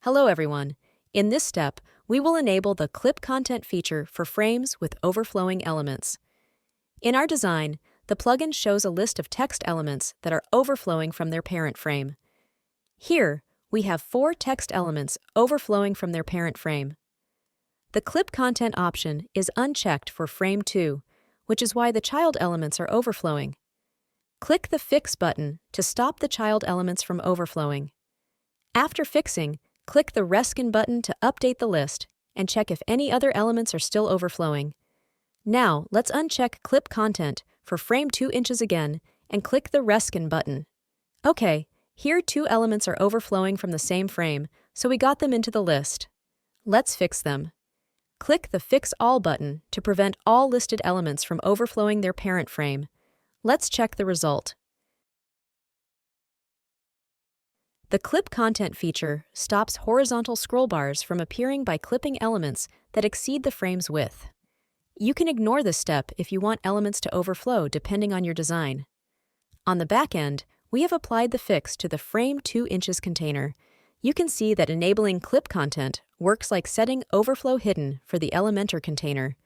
Hello everyone. In this step, we will enable the Clip Content feature for frames with overflowing elements. In our design, the plugin shows a list of text elements that are overflowing from their parent frame. Here, we have 4 text elements overflowing from their parent frame. The Clip Content option is unchecked for frame 2, which is why the child elements are overflowing. Click the Fix button to stop the child elements from overflowing. After fixing, click the Reskin button to update the list and check if any other elements are still overflowing. Now, let's uncheck Clip Content for frame 2 inches again and click the Reskin button. Okay, here 2 elements are overflowing from the same frame, so we got them into the list. Let's fix them. Click the Fix All button to prevent all listed elements from overflowing their parent frame. Let's check the result. The Clip Content feature stops horizontal scroll bars from appearing by clipping elements that exceed the frame's width. You can ignore this step if you want elements to overflow depending on your design. On the back end, we have applied the fix to the frame 2 inches container. You can see that enabling Clip Content works like setting Overflow Hidden for the Elementor container.